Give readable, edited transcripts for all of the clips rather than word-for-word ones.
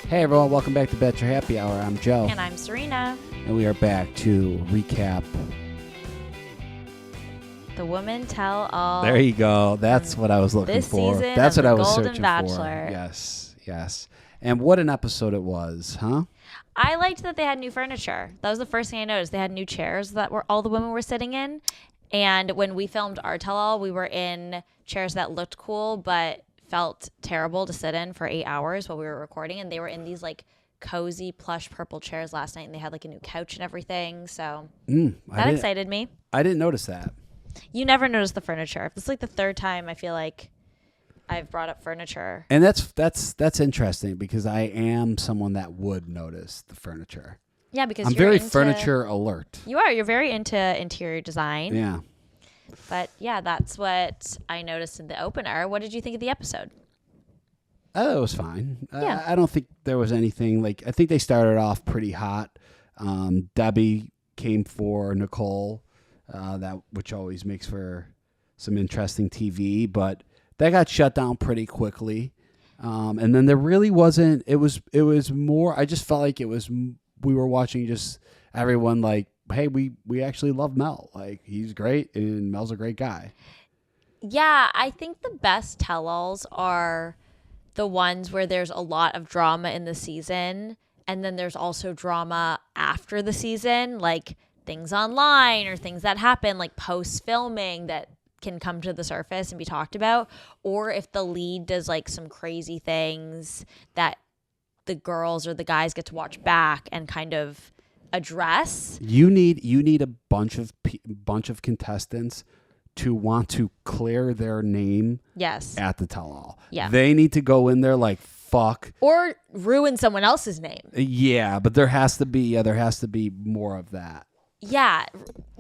Hey everyone, welcome back to Bachelor Happy Hour. I'm Joe. And I'm Serena. And we are back to recap. The Woman Tell All. There you go. That's what I was looking for. Season That's of what I the was Golden searching Bachelor. for. Yes. And what an episode it was, huh? I liked that they had new furniture. That was the first thing I noticed. They had new chairs that were all the women were sitting in. And when we filmed our tell-all, we were in chairs that looked cool but felt terrible to sit in for 8 hours while we were recording. And they were in these like cozy plush purple chairs last night, and they had like a new couch and everything. So that excited me. I didn't notice that. You never notice the furniture. This is like the third time I feel like I've brought up furniture. And that's interesting because I am someone that would notice the furniture. Yeah, because I'm very furniture alert. You are. You're very into interior design. Yeah. But yeah, that's what I noticed in the opener. What did you think of the episode? I thought it was fine. Yeah. I don't think there was anything like. I think they started off pretty hot. Debbie came for Nicole, which always makes for some interesting TV, but that got shut down pretty quickly. And then there really wasn't. It was more. I just felt like it was. We were watching just everyone like, hey, we actually love Mel. Like, he's great, and Mel's a great guy. Yeah, I think the best tell-alls are the ones where there's a lot of drama in the season, and then there's also drama after the season, like things online or things that happen, like post-filming that can come to the surface and be talked about, or if the lead does like some crazy things that the girls or the guys get to watch back and kind of address. You need a bunch of contestants to want to clear their name. Yes. At the tell-all. Yeah. They need to go in there like fuck or ruin someone else's name. Yeah, but there has to be more of that. Yeah.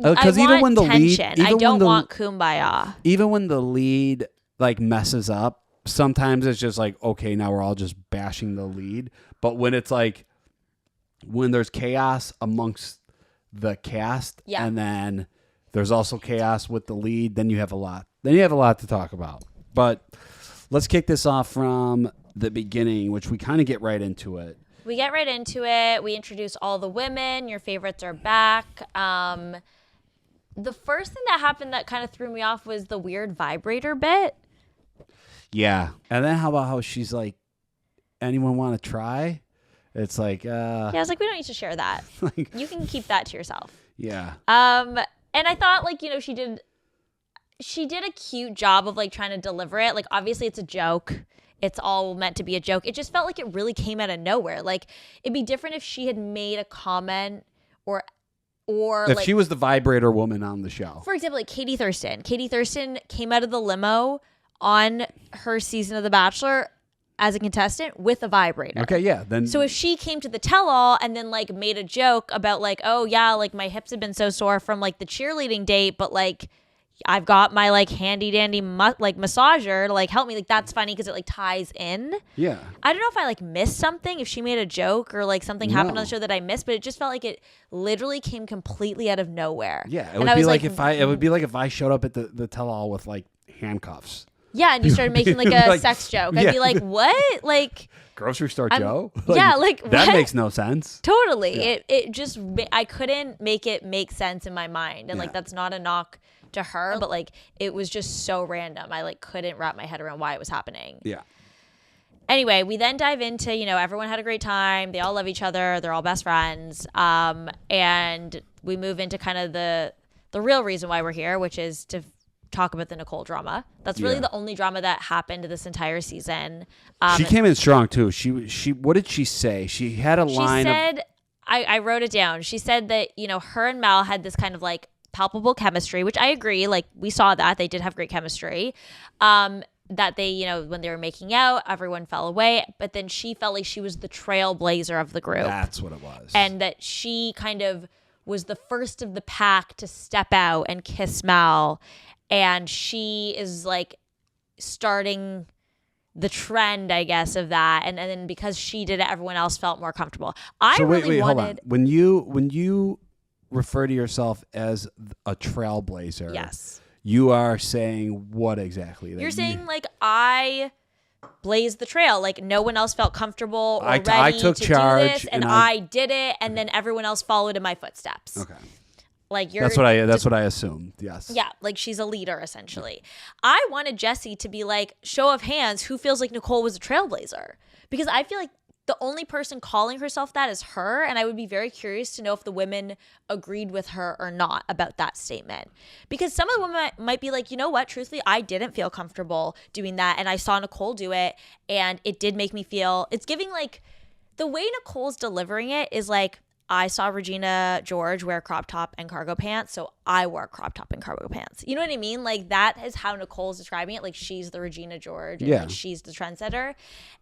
Because even when the tension. lead, I don't want kumbaya. Even when the lead like messes up, sometimes it's just like, okay, now we're all just bashing the lead. But when it's like, when there's chaos amongst the cast, yeah. and then there's also chaos with the lead, then you have a lot. Then you have a lot to talk about. But let's kick this off from the beginning, which we kind of get right into it. We get right into it. We introduce all the women. Your favorites are back. The first thing that happened that kind of threw me off was the weird vibrator bit. Yeah. And then how about how she's like, anyone want to try? It's like, yeah, I was like, we don't need to share that. Like, you can keep that to yourself. Yeah. And I thought, like, you know, she did a cute job of like trying to deliver it. Like, obviously it's a joke. It's all meant to be a joke. It just felt like it really came out of nowhere. Like, it'd be different if she had made a comment or if like, she was the vibrator woman on the show. For example, like Katie Thurston. Katie Thurston came out of the limo on her season of The Bachelor as a contestant with a vibrator. Okay, yeah. Then so if she came to the tell-all and then like made a joke about like, oh yeah, like my hips have been so sore from like the cheerleading date, but like I've got my like handy dandy like massager to like help me, like that's funny because it like ties in. Yeah. I don't know if I like missed something, if she made a joke or like something happened on the show that I missed, but it just felt like it literally came completely out of nowhere. Yeah, it would be like if I showed up at the tell-all with like handcuffs. Yeah, and you started making like a sex joke. I'd be like, what? Like grocery store Joe? Like, yeah, like that what? Makes no sense. Totally. Yeah. It just, I couldn't make it make sense in my mind. And like, that's not a knock to her, but like, it was just so random. I like couldn't wrap my head around why it was happening. Yeah. Anyway, we then dive into, you know, everyone had a great time. They all love each other. They're all best friends. And we move into kind of the real reason why we're here, which is to talk about the Nicole drama. That's really the only drama that happened this entire season. She came in strong too. She what did she say? She had a line. She said, I wrote it down. She said that, you know, her and Mel had this kind of like palpable chemistry, which I agree. Like we saw that they did have great chemistry. That they, you know, when they were making out, everyone fell away. But then she felt like she was the trailblazer of the group. That's what it was. And that she kind of was the first of the pack to step out and kiss Mel. And she is like starting the trend, I guess, of that. And then because she did it, everyone else felt more comfortable. Wait, hold on. When you refer to yourself as a trailblazer, yes, you are saying what exactly? You're saying like I blazed the trail. Like no one else felt comfortable or ready I took to charge do this, and I did it, and then everyone else followed in my footsteps. Okay. Like That's what I assumed. Yes. Yeah, like she's a leader essentially. I wanted Jesse to be like, show of hands, who feels like Nicole was a trailblazer? Because I feel like the only person calling herself that is her, and I would be very curious to know if the women agreed with her or not about that statement. Because some of the women might be like, you know what, truthfully, I didn't feel comfortable doing that, and I saw Nicole do it, and it did make me feel, it's giving like, the way Nicole's delivering it is like, I saw Regina George wear crop top and cargo pants, so I wore crop top and cargo pants. You know what I mean? Like that is how Nicole's describing it. Like she's the Regina George and like she's the trendsetter.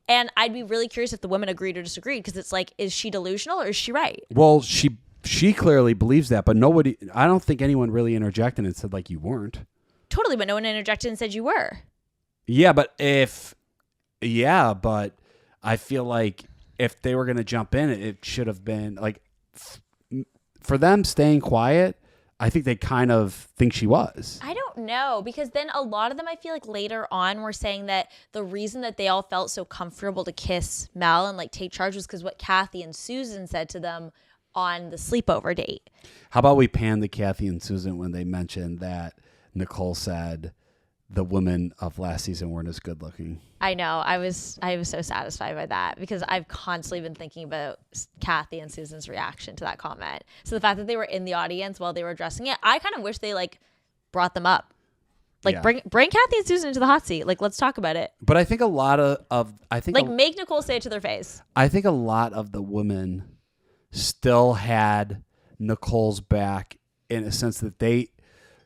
And I'd be really curious if the women agreed or disagreed, because it's like, is she delusional or is she right? Well, she clearly believes that, but nobody, I don't think anyone really interjected and said like you weren't. Totally, but no one interjected and said you were. Yeah, but I feel like if they were going to jump in, it should have been like, for them staying quiet, I think they kind of think she was. I don't know, because then a lot of them, I feel like later on were saying that the reason that they all felt so comfortable to kiss Mel and like take charge was because what Kathy and Susan said to them on the sleepover date. How about we pan to Kathy and Susan when they mentioned that Nicole said the women of last season weren't as good looking. I know. I was so satisfied by that, because I've constantly been thinking about Kathy and Susan's reaction to that comment. So the fact that they were in the audience while they were addressing it, I kind of wish they like brought them up. Like bring Kathy and Susan into the hot seat. Like let's talk about it. But I think a lot make Nicole say it to their face. I think a lot of the women still had Nicole's back in a sense that they,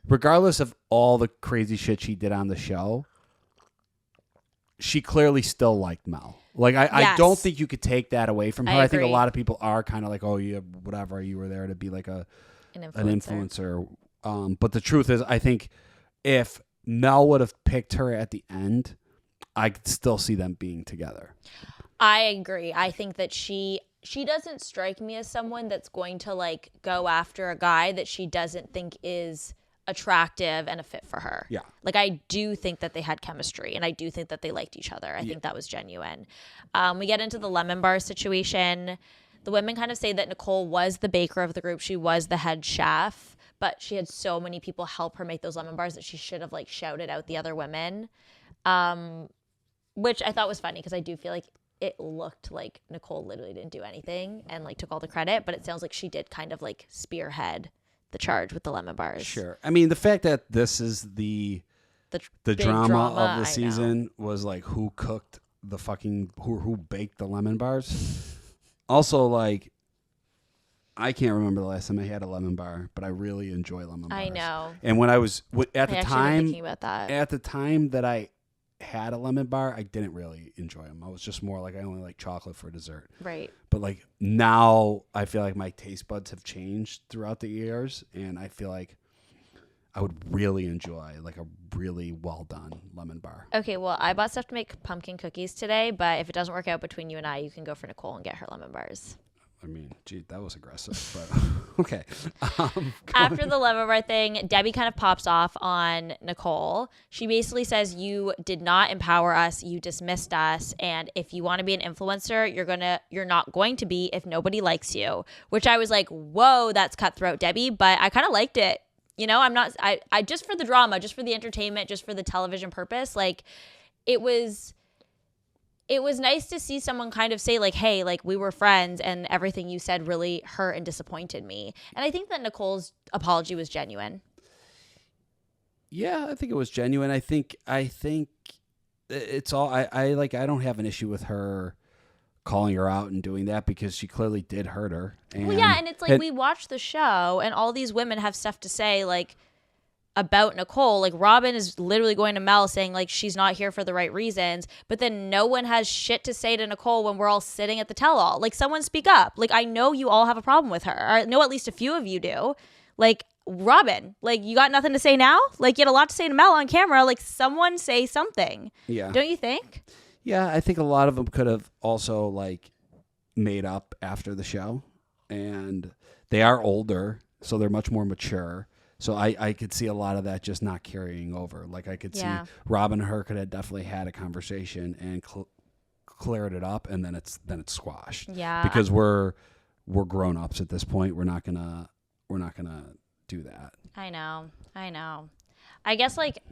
regardless of all the crazy shit she did on the show, she clearly still liked Mel. Like, I don't think you could take that away from her. I think a lot of people are kind of like, oh, yeah, whatever. You were there to be like an influencer. But the truth is, I think if Mel would have picked her at the end, I could still see them being together. I agree. I think that she doesn't strike me as someone that's going to like go after a guy that she doesn't think is attractive and a fit for her. Yeah. Like I do think that they had chemistry, and I do think that they liked each other. I think that was genuine. We get into the lemon bar situation. The women kind of say that Nicole was the baker of the group. She was the head chef, but she had so many people help her make those lemon bars that she should have like shouted out the other women. Which I thought was funny, because I do feel like it looked like Nicole literally didn't do anything and like took all the credit, but it sounds like she did kind of like spearhead the charge with the lemon bars. Sure. I mean, the fact that this is the drama of the season was like who cooked the fucking who baked the lemon bars. Also, like, I can't remember the last time I had a lemon bar, but I really enjoy lemon bars. I know. And when I was at the time, thinking about that. At the time that I had a lemon bar, I didn't really enjoy them. I was just more like I only like chocolate for dessert. Right. But like now I feel like my taste buds have changed throughout the years, and I feel like I would really enjoy like a really well done lemon bar. Okay, well, I bought stuff to make pumpkin cookies today, but if it doesn't work out between you and I, you can go for Nicole and get her lemon bars. I mean, gee, that was aggressive, but okay. After the lemon bar thing, Debbie kind of pops off on Nicole. She basically says, you did not empower us, you dismissed us, and if you want to be an influencer, you're not going to be if nobody likes you. Which I was like, whoa, that's cutthroat, Debbie, but I kind of liked it. You know, I just for the drama, just for the entertainment, just for the television purpose, like it was nice to see someone kind of say like, hey, like we were friends and everything you said really hurt and disappointed me. And I think that Nicole's apology was genuine. Yeah, I think it was genuine. I think it's all, I don't have an issue with her calling her out and doing that, because she clearly did hurt her. And well, yeah, and it's like we watched the show and all these women have stuff to say like about Nicole. Like Robin is literally going to Mel saying like she's not here for the right reasons, but then no one has shit to say to Nicole when we're all sitting at the tell-all. Like someone speak up. Like I know you all have a problem with her. Or I know at least a few of you do. Like Robin, like you got nothing to say now? Like you had a lot to say to Mel on camera. Like someone say something. Yeah. Don't you think? Yeah, I think a lot of them could have also like made up after the show, and they are older, so they're much more mature. So I could see a lot of that just not carrying over. Like I could see Rob and her could have definitely had a conversation and cleared it up, and then it's squashed. Yeah. Because we're grown ups at this point. We're not gonna do that. I know. I guess like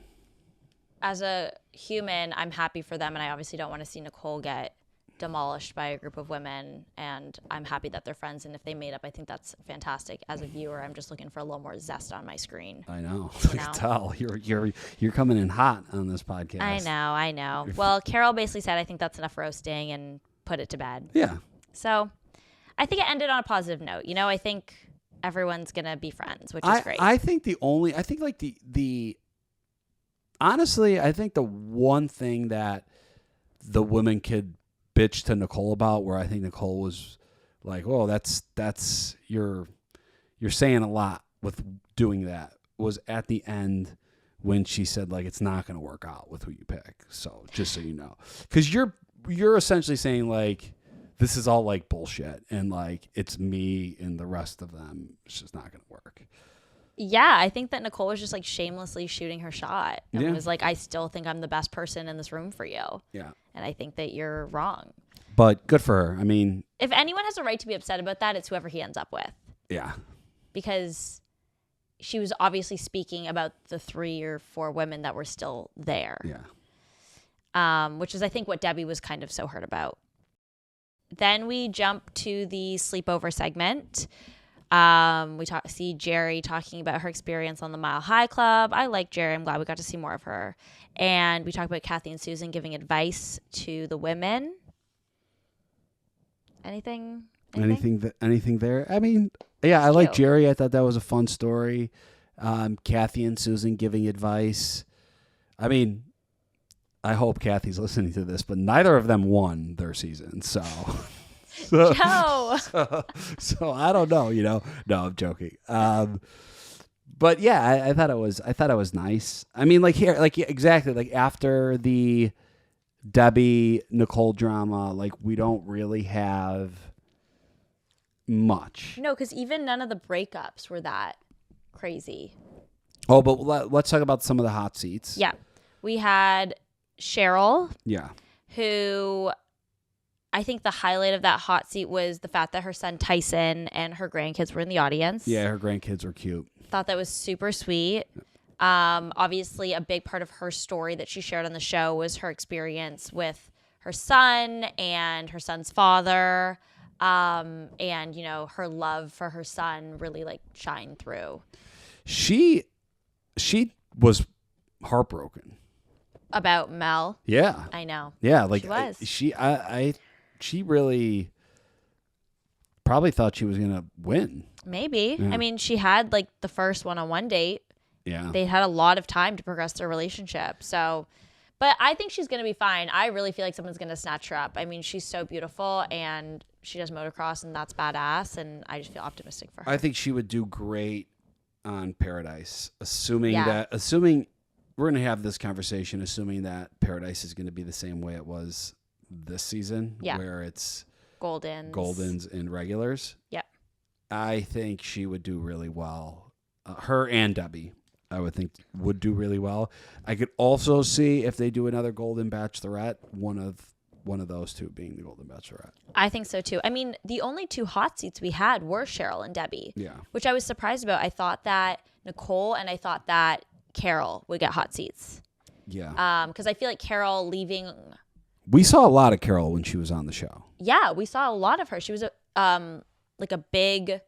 as a human, I'm happy for them, and I obviously don't want to see Nicole get demolished by a group of women, and I'm happy that they're friends, and if they made up, I think that's fantastic. As a viewer, I'm just looking for a little more zest on my screen. I know. I can tell you're coming in hot on this podcast. I know. Well, Carol basically said, I think that's enough roasting, and put it to bed. Yeah. So I think it ended on a positive note. I think everyone's gonna be friends, which is great. Honestly, I think the one thing that the women could bitch to Nicole about, where I think Nicole was like, "Oh, that's you're saying a lot with doing that," was at the end when she said like it's not going to work out with who you pick. So just so you know, because you're essentially saying like this is all like bullshit and like it's me and the rest of them. It's just not going to work. Yeah, I think that Nicole was just like shamelessly shooting her shot and was like, I still think I'm the best person in this room for you. Yeah. And I think that you're wrong. But good for her. I mean, if anyone has a right to be upset about that, it's whoever he ends up with. Yeah. Because she was obviously speaking about the 3 or 4 women that were still there. Yeah. Which is, I think, what Debbie was kind of so hurt about. Then we jump to the sleepover segment. We see Jerry talking about her experience on the Mile High Club. I like Jerry. I'm glad we got to see more of her. And we talk about Kathy and Susan giving advice to the women. Anything there? I mean, yeah, I like Jerry. I thought that was a fun story. Kathy and Susan giving advice. I mean, I hope Kathy's listening to this, but neither of them won their season, so so I don't know, No, I'm joking. But yeah, I thought it was nice. I mean, like here, like exactly, like after the Debbie Nicole drama, like we don't really have much. No, because even none of the breakups were that crazy. Oh, but let's talk about some of the hot seats. Yeah, we had Cheryl. Yeah. Who I think the highlight of that hot seat was the fact that her son Tyson and her grandkids were in the audience. Yeah, her grandkids were cute. Thought that was super sweet. Obviously, a big part of her story that she shared on the show was her experience with her son and her son's father. And, her love for her son really like shined through. She was heartbroken. About Mel? Yeah. I know. Yeah, like she was. She really probably thought she was going to win. Maybe. Yeah. I mean, she had like the first one-on-one date. Yeah. They had a lot of time to progress their relationship. So, but I think she's going to be fine. I really feel like someone's going to snatch her up. I mean, she's so beautiful and she does motocross and that's badass. And I just feel optimistic for her. I think she would do great on Paradise, assuming we're going to have this conversation, assuming that Paradise is going to be the same way it was this season, where it's Goldens and regulars. Yeah. I think she would do really well. Her and Debbie, I would think, would do really well. I could also see if they do another Golden Bachelorette, one of those two being the Golden Bachelorette. I think so too. I mean, the only 2 hot seats we had were Cheryl and Debbie. Yeah. Which I was surprised about. I thought that Nicole and I thought that Carol would get hot seats. Yeah. Because I feel like Carol leaving. We saw a lot of Carol when she was on the show. Yeah, we saw a lot of her. She was like a big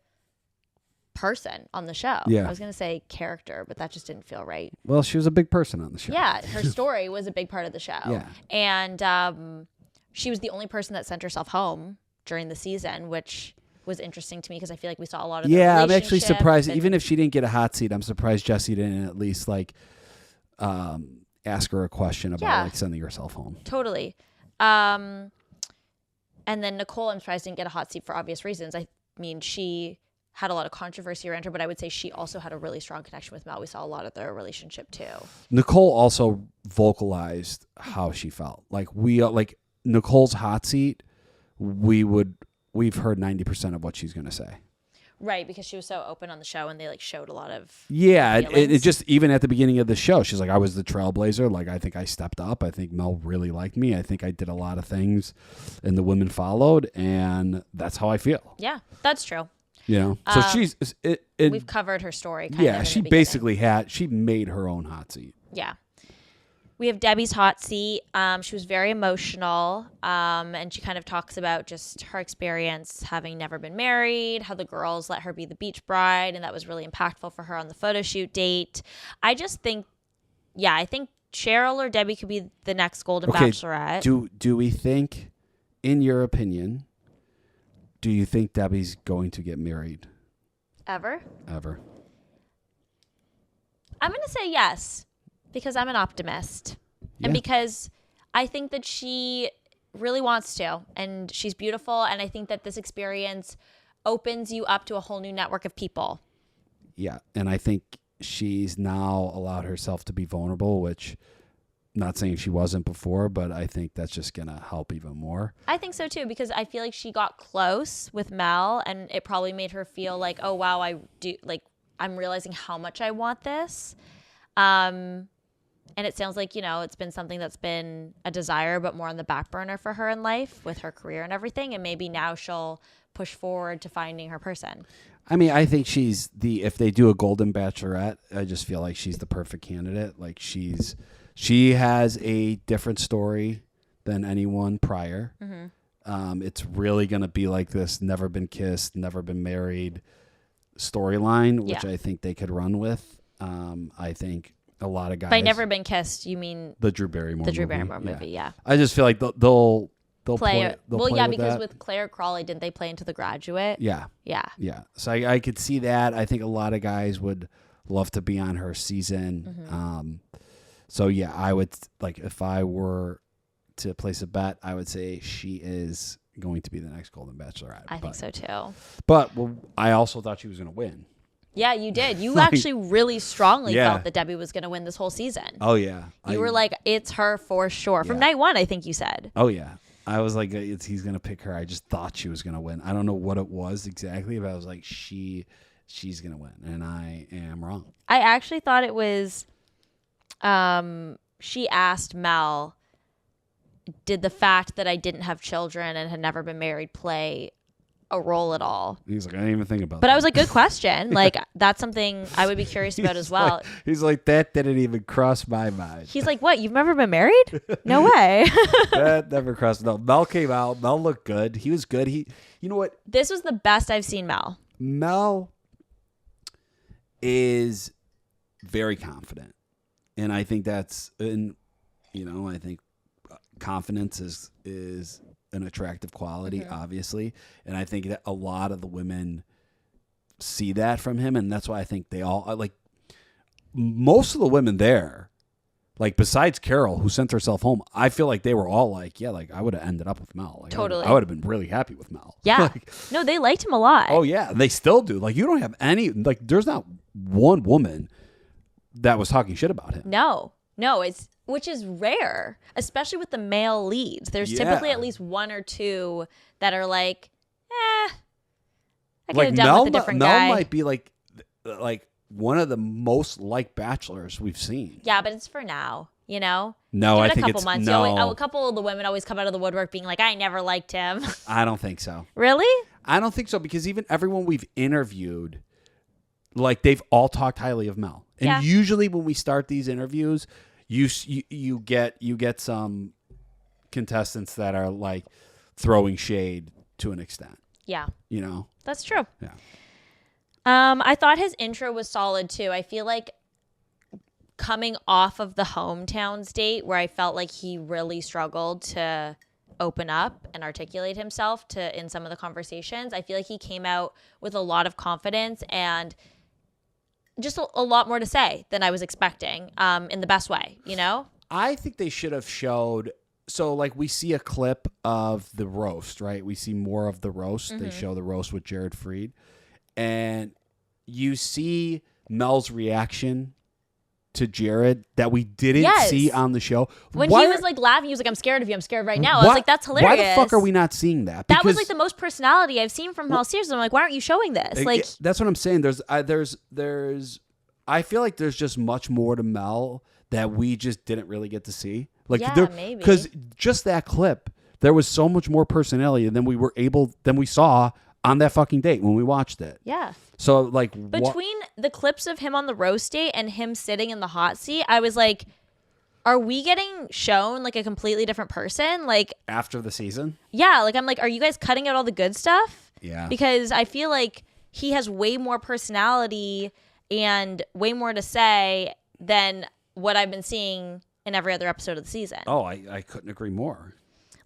person on the show. Yeah. I was gonna say character, but that just didn't feel right. Well, she was a big person on the show. Yeah, her story was a big part of the show. Yeah. And she was the only person that sent herself home during the season, which was interesting to me because I feel like we saw a lot of I'm actually surprised. Even if she didn't get a hot seat, I'm surprised Jesse didn't at least like ask her a question about like sending herself home. Totally. And then Nicole, I'm surprised didn't get a hot seat for obvious reasons. I mean, she had a lot of controversy around her, but I would say she also had a really strong connection with Mel. We saw a lot of their relationship too. Nicole also vocalized how she felt. Like Nicole's hot seat, we've heard 90% of what she's going to say. Right, because she was so open on the show and they like showed a lot of Yeah, it feelings. just, even at the beginning of the show, she's like, I was the trailblazer. Like, I think I stepped up. I think Mel really liked me. I think I did a lot of things and the women followed, and that's how I feel. Yeah, that's true. You know? So We've covered her story kind of. yeah, in she the beginning. basically she made her own hot seat. Yeah. We have Debbie's hot seat. She was very emotional, and she kind of talks about just her experience having never been married, how the girls let her be the beach bride, and that was really impactful for her on the photo shoot date. I just think, I think Cheryl or Debbie could be the next Golden Bachelorette. Do we think, in your opinion, do you think Debbie's going to get married? Ever? Ever. I'm going to say yes. Because I'm an optimist. Yeah. And because I think that she really wants to. And she's beautiful. And I think that this experience opens you up to a whole new network of people. Yeah. And I think she's now allowed herself to be vulnerable, which, not saying she wasn't before, but I think that's just going to help even more. I think so too. Because I feel like she got close with Mel. And it probably made her feel like, oh, wow, I'm realizing how much I want this. And it sounds like, it's been something that's been a desire, but more on the back burner for her in life with her career and everything. And maybe now she'll push forward to finding her person. I mean, I think if they do a Golden Bachelorette, I just feel like she's the perfect candidate. Like she has a different story than anyone prior. Mm-hmm. It's really going to be like this never been kissed, never been married storyline, which I think they could run with. I think a lot of guys. By never been kissed, you mean the Drew Barrymore movie? Yeah. I just feel like they'll play. Because with Claire Crawley, didn't they play into The Graduate? Yeah. So I could see that. I think a lot of guys would love to be on her season. Mm-hmm. So yeah, I would, like, if I were to place a bet, I would say she is going to be the next Golden Bachelorette. I think so too. But I also thought she was going to win. Yeah, you did. You actually really strongly felt that Debbie was going to win this whole season. Oh, yeah. You were like, it's her for sure. From night one, I think you said. Oh, yeah. I was like, he's going to pick her. I just thought she was going to win. I don't know what it was exactly, but I was like, she's going to win. And I am wrong. I actually thought it was, she asked Mel, did the fact that I didn't have children and had never been married play a role at all? He's like, I didn't even think about that. But I was like, good question. Like, that's something I would be curious about as well. He's like, that didn't even cross my mind. He's like, what? You've never been married? No way. That never crossed. No, Mel came out. Mel looked good. He was good. You know what? This was the best I've seen Mel. Mel is very confident. And I think I think confidence is an attractive quality, obviously. And I think that a lot of the women see that from him. And that's why I think they all, like, most of the women there, like, besides Carol, who sent herself home, I feel like they were all like, yeah, like, I would have ended up with Mel. Like, totally. I would have been really happy with Mel. Yeah. Like, no, they liked him a lot. Oh, yeah. They still do. Like, you don't have any, like, there's not one woman that was talking shit about him. No, which is rare, especially with the male leads. There's typically at least one or two that are like, I could have done with a different guy. Mel might be like one of the most liked bachelors we've seen. Yeah, but it's for now, No, I think a couple months. A couple of the women always come out of the woodwork being like, I never liked him. I don't think so. Really? I don't think so, because even everyone we've interviewed, like, they've all talked highly of Mel. And usually when we start these interviews, you get some contestants that are like throwing shade to an extent. Yeah. That's true. Yeah. I thought his intro was solid too. I feel like coming off of the hometowns date where I felt like he really struggled to open up and articulate himself in some of the conversations, I feel like he came out with a lot of confidence and just a lot more to say than I was expecting, in the best way, I think they should have showed. So, like, we see a clip of the roast, right? We see more of the roast. Mm-hmm. They show the roast with Jared Freed. And you see Mel's reaction to Jared that we didn't see on the show. When he was like laughing, he was like, I'm scared of you. I'm scared right now. I was like, that's hilarious. Why the fuck are we not seeing that? That was like the most personality I've seen from all series. I'm like, why aren't you showing this? Like, that's what I'm saying. I feel like there's just much more to Mel that we just didn't really get to see. Like, maybe. Because just that clip, there was so much more personality than we saw on that fucking date when we watched it. Yeah. So like between the clips of him on the roast date and him sitting in the hot seat, I was like, are we getting shown like a completely different person? Like after the season? Yeah. Like I'm like, are you guys cutting out all the good stuff? Yeah. Because I feel like he has way more personality and way more to say than what I've been seeing in every other episode of the season. Oh, I couldn't agree more.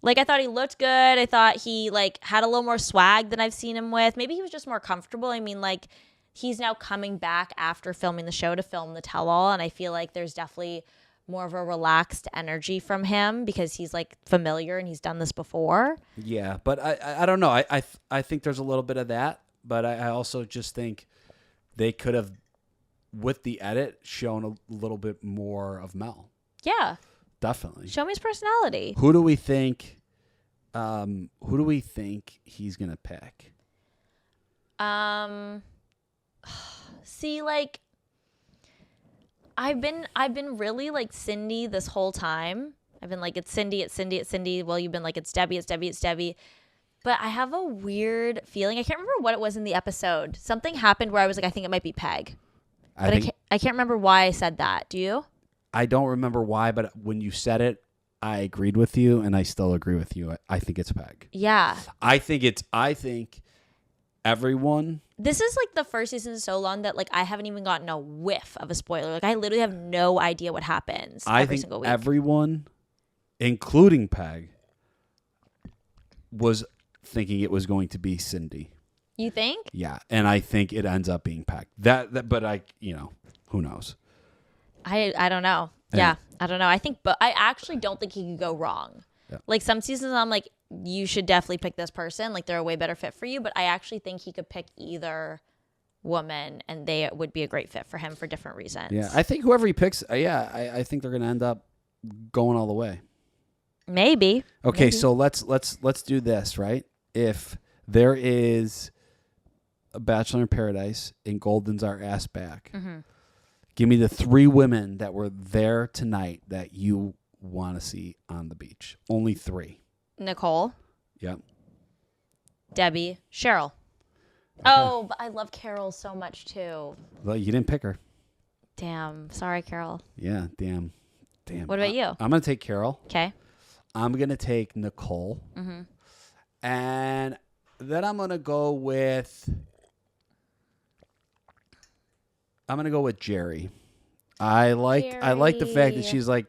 Like, I thought he looked good. I thought he, like, had a little more swag than I've seen him with. Maybe he was just more comfortable. I mean, like, he's now coming back after filming the show to film the tell-all, and I feel like there's definitely more of a relaxed energy from him because he's, like, familiar and he's done this before. Yeah, but I don't know. I think there's a little bit of that, but I also just think they could have, with the edit, shown a little bit more of Mel. Yeah. Definitely. Show me his personality. Who do we think he's gonna pick? See, like, I've been really like Cindy this whole time. I've been like, it's Cindy, it's Cindy, it's Cindy. Well, you've been like, it's Debbie, it's Debbie, it's Debbie. But I have a weird feeling. I can't remember what it was in the episode. Something happened where I was like, I think it might be Peg. But I can't remember why I said that. Do you? I don't remember why, but when you said it, I agreed with you, and I still agree with you. I think it's Peg. Yeah. I think everyone. This is like the first season in so long that like I haven't even gotten a whiff of a spoiler. Like I literally have no idea what happens every single week. Everyone, including Peg, was thinking it was going to be Cindy. You think? Yeah, and I think it ends up being Peg. But who knows? I don't know. Yeah, I don't know. But I actually don't think he could go wrong. Yeah. Like some seasons I'm like, you should definitely pick this person. Like they're a way better fit for you. But I actually think he could pick either woman and they would be a great fit for him for different reasons. Yeah, I think whoever he picks, I think they're going to end up going all the way. Maybe. Okay, so let's do this, right? If there is a Bachelor in Paradise and Golden's our ass back, give me the 3 women that were there tonight that you want to see on the beach. Only 3. Nicole. Yep. Debbie. Cheryl. Okay. Oh, but I love Carol so much too. Well, you didn't pick her. Damn. Sorry, Carol. Yeah, damn. What about you? I'm going to take Carol. Okay. I'm going to take Nicole. And then I'm going to go with Jerry. I like the fact that she's like,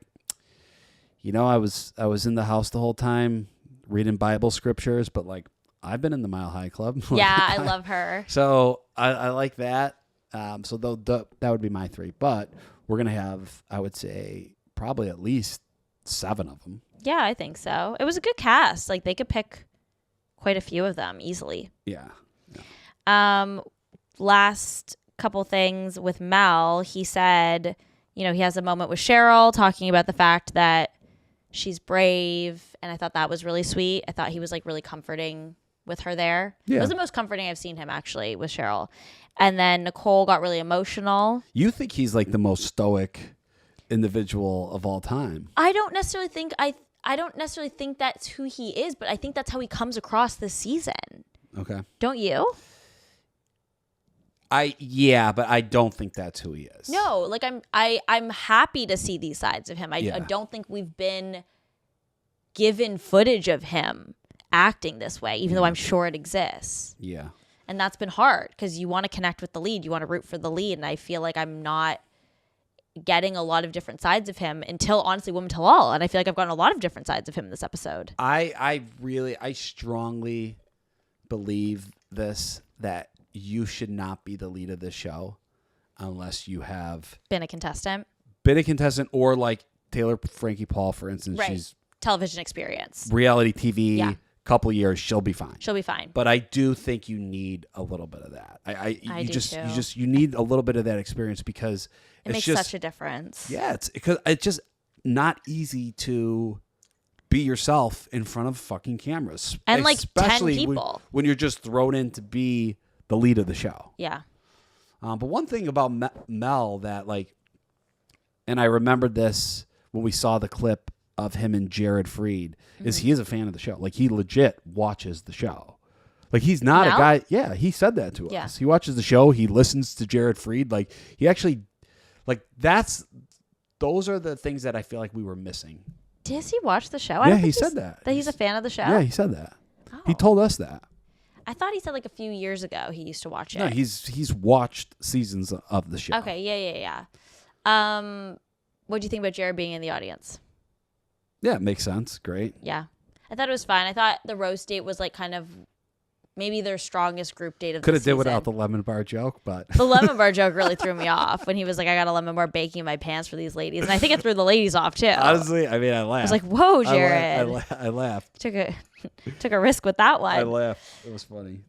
I was in the house the whole time reading Bible scriptures, but like I've been in the Mile High Club. Yeah, I love her. So I like that. So that would be my 3. But we're gonna have, I would say, probably at least 7 of them. Yeah, I think so. It was a good cast. Like they could pick quite a few of them easily. Yeah. Last couple things with Mel, he said, he has a moment with Cheryl talking about the fact that she's brave, and I thought that was really sweet. I thought he was like really comforting with her there. Yeah. It was the most comforting I've seen him actually with Cheryl. And then Nicole got really emotional. You think he's like the most stoic individual of all time? I don't necessarily think that's who he is, but I think that's how he comes across this season. Okay. Don't you? But I don't think that's who he is. No, like I'm happy to see these sides of him. I don't think we've been given footage of him acting this way, even though I'm sure it exists. Yeah. And that's been hard because you want to connect with the lead. You want to root for the lead. And I feel like I'm not getting a lot of different sides of him until, honestly, Women Tell All. And I feel like I've gotten a lot of different sides of him in this episode. I strongly believe that you should not be the lead of this show unless you have been a contestant or like Taylor Frankie Paul, for instance. Right. She's television experience, reality TV, couple years, she'll be fine. She'll be fine. But I do think you need a little bit of that. You need a little bit of that experience because it makes such a difference. Yeah, it's just not easy to be yourself in front of fucking cameras. And like 10 people. When you're just thrown in to be the lead of the show. Yeah. But one thing about Mel that like, and I remembered this when we saw the clip of him and Jared Freed, is he is a fan of the show. Like he legit watches the show. Like he's not a guy. Yeah, he said that to us. He watches the show. He listens to Jared Freed. Like he actually, like those are the things that I feel like we were missing. Does he watch the show? Yeah, he said that. That he's a fan of the show? Yeah, he said that. Oh. He told us that. I thought he said like a few years ago he used to watch it. No, he's watched seasons of the show. Okay, yeah. What do you think about Jared being in the audience? Yeah, it makes sense. Great. Yeah. I thought it was fine. I thought the roast date was like kind of maybe their strongest group date of the season. Could have did without the lemon bar joke, but the lemon bar joke really threw me off when he was like, I got a lemon bar baking in my pants for these ladies. And I think it threw the ladies off too. Honestly, I mean, I laughed. I was like, whoa, Jared. I laughed. Took a risk with that one. I laughed. It was funny.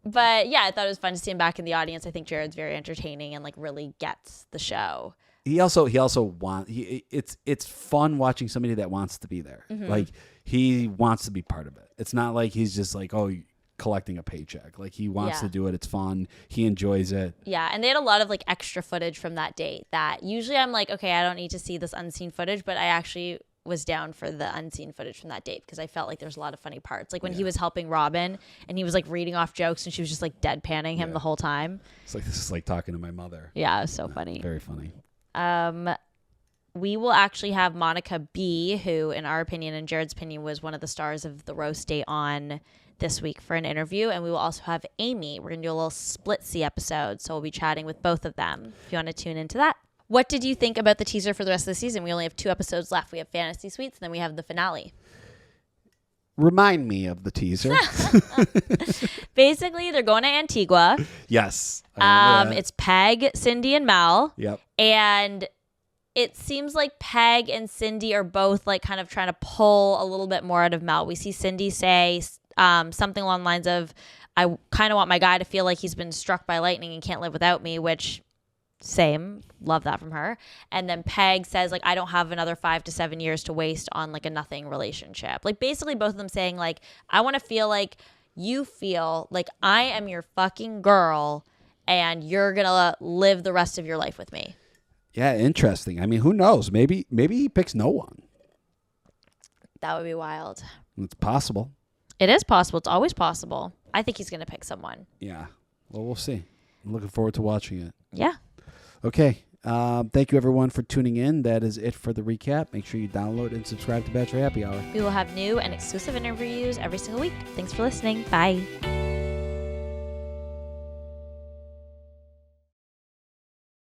But yeah, I thought it was fun to see him back in the audience. I think Jared's very entertaining and like really gets the show. He also it's fun watching somebody that wants to be there. Mm-hmm. Like he wants to be part of it. It's not like he's just like, oh, collecting a paycheck. Like he wants to do it. It's fun. He enjoys it. Yeah, and they had a lot of like extra footage from that date that usually I'm like, okay, I don't need to see this unseen footage, but I actually was down for the unseen footage from that date because I felt like there's a lot of funny parts. Like when he was helping Robin and he was like reading off jokes and she was just like deadpanning him the whole time. It's like, this is like talking to my mother. Yeah, it was so funny. Very funny. We will actually have Monica B, who in our opinion and Jared's opinion was one of the stars of the roast date, on this week for an interview. And we will also have Amy. We're going to do a little split-see episode. So we'll be chatting with both of them if you want to tune into that. What did you think about the teaser for the rest of the season? We only have 2 episodes left. We have Fantasy Suites, and then we have the finale. Remind me of the teaser. Basically, they're going to Antigua. Yes. It's Peg, Cindy, and Mel. Yep. And it seems like Peg and Cindy are both like kind of trying to pull a little bit more out of Mel. We see Cindy say something along the lines of, I kind of want my guy to feel like he's been struck by lightning and can't live without me, which... Same. Love that from her. And then Peg says, like, I don't have another 5 to 7 years to waste on, like, a nothing relationship. Like, basically both of them saying, like, I want to feel like you feel like I am your fucking girl and you're going to live the rest of your life with me. Yeah, interesting. I mean, who knows? Maybe he picks no one. That would be wild. It's possible. It is possible. It's always possible. I think he's going to pick someone. Yeah. Well, we'll see. I'm looking forward to watching it. Yeah. Okay. Thank you, everyone, for tuning in. That is it for the recap. Make sure you download and subscribe to Bachelor Happy Hour. We will have new and exclusive interviews every single week. Thanks for listening. Bye.